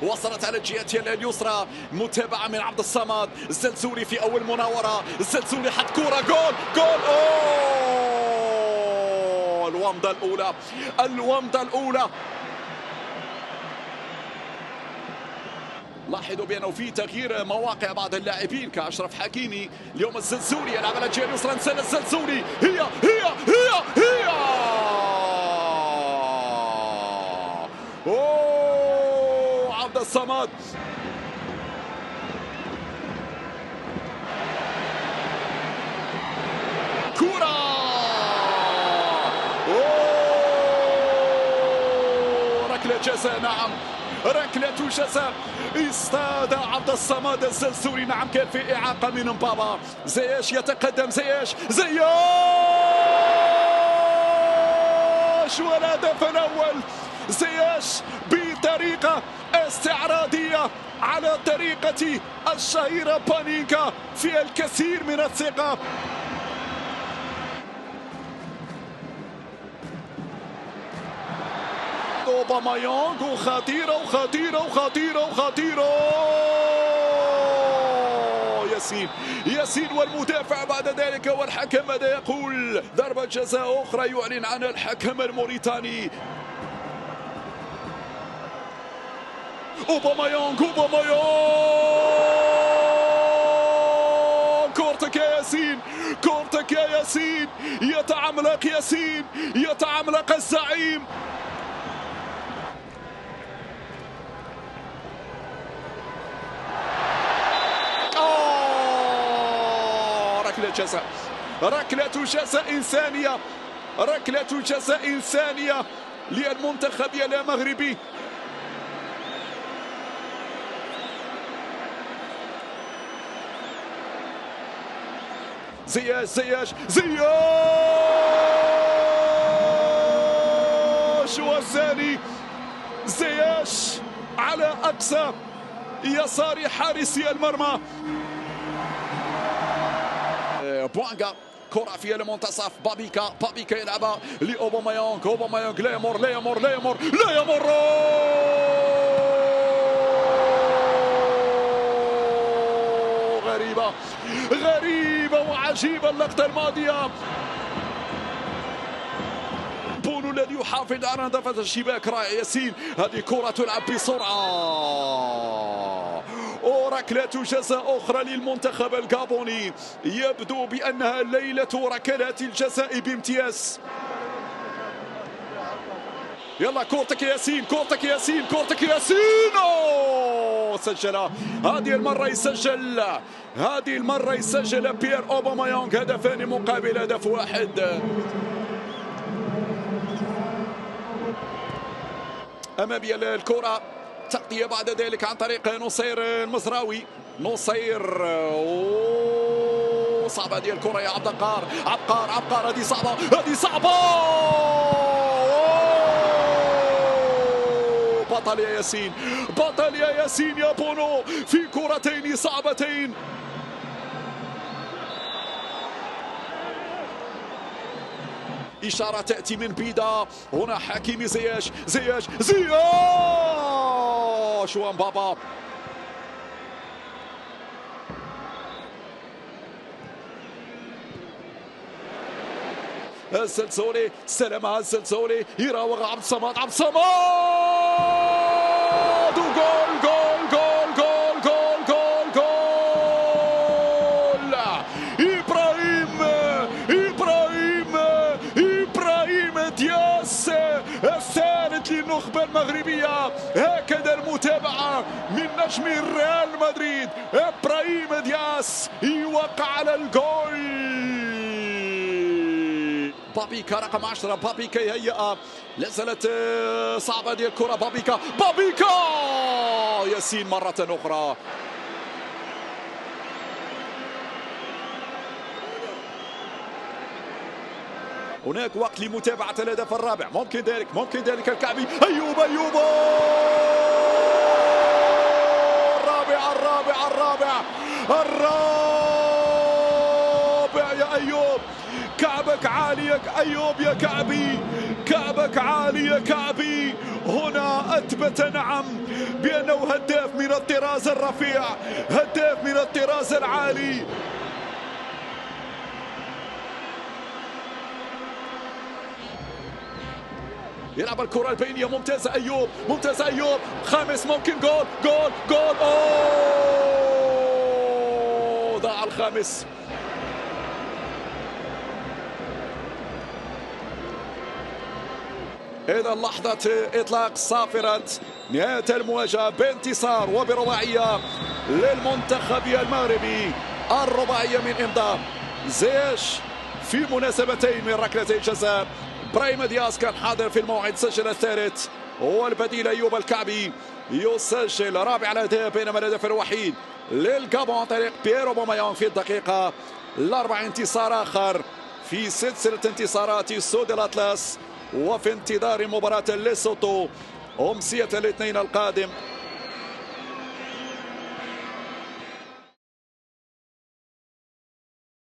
وصلت على الجهة اليسرى، متابعة من عبد الصمد. الزلزولي في أول مناورة، الزلزولي حط كرة، جول جول. أوه، الومضة الأولى، الومضة الأولى. لاحظوا بأنه في تغيير مواقع بعض اللاعبين كأشرف حكيمي. اليوم الزلزولي يلعب على الجهة اليسرى، انسان الزلزولي، هي أوه، عبد الصمد. كرة، أوه، ركلة جزاء. نعم، ركلة جزاء. اصطاد عبد الصمد الزلزولي. نعم، كان في إعاقة من مبابا. زياش يتقدم، زياش والهدف الأول. زياش بطريقة استعراضية على طريقة الشهيرة بانينكا، في الكثير من الثقة. اوباميانغ، وخطيرة ياسين والمدافع بعد ذلك، والحكم ماذا يقول؟ ضربة جزاء أخرى يعلن عنها الحكم الموريتاني. اوباميانغ، كورتك يا ياسين، كورتك يا ياسين. يتعملق ياسين، يتعملق الزعيم. ركلة جزاء، ركلة جزاء إنسانية، ركلة جزاء إنسانية للمنتخب المغربي. زياش والثاني. زياش على أقصى يسار حارسي المرمى. بوانغا، كرة في المنتصف. بابيكا يلعبها لأوباميانغ. أوباميانغ لا يمر. غريبة وعجيبة اللقطة الماضية. بونو الذي يحافظ على نظافة الشباك، رائع. ياسين، هذه كرة تلعب بسرعة. وركلة جزاء أخرى للمنتخب الغابوني. يبدو بأنها ليلة ركلات الجزاء بامتياز. يلا، كورتك ياسين. أوه، سجلها. هذه المرة يسجل بيير أوباميانغ هدفان مقابل هدف واحد. أمامي الكرة، تغطية بعد ذلك عن طريق نصير المزراوي. صعبة هذه الكرة يا عبقار. هذه صعبة. بطل يا ياسين يا بونو في كرتين صعبتين. إشارة تأتي من بيدا. هنا حكيمي. زياش ومبابا. الزلزولي، استلمها الزلزولي، يراوغ عبد الصمد. وجول. إبراهيم دياس الثالث للنخبة المغربية. هكذا المتابعة من نجم ريال مدريد إبراهيم دياس يوقع على الجول. بابيكا رقم 10. بابيكا يهيئ، لا زالت صعبة هذه الكرة. بابيكا. ياسين مرة أخرى. هناك وقت لمتابعة الهدف الرابع. ممكن ذلك الكعبي. أيوب. الرابع يا أيوب. كعبك عالي يا أيوب يا كعبي، كعبك عالي يا كعبي. هنا أثبت نعم بأنه هداف من الطراز الرفيع، هداف من الطراز العالي. يلعب الكرة البينية ممتازة أيوب، ممتازة أيوب. خامس ممكن جول جول جول. أوه ضاع الخامس. إذا لحظة إطلاق صافرة نهاية المواجهة بانتصار وبرباعية للمنتخب المغربي. الرباعية من إمضاء زياش في مناسبتين من ركلتي الجزاء. برايم دياز كان حاضر في الموعد، سجل الثالث، والبديل أيوب الكعبي يسجل رابع الأهداف، بينما الهدف الوحيد للغابون عن طريق بييرو بومايونغ في الدقيقة الأربع. انتصار آخر في سلسلة انتصارات سود الأطلس، وفي انتظار مباراة ليسوتو أمسية الاثنين القادم.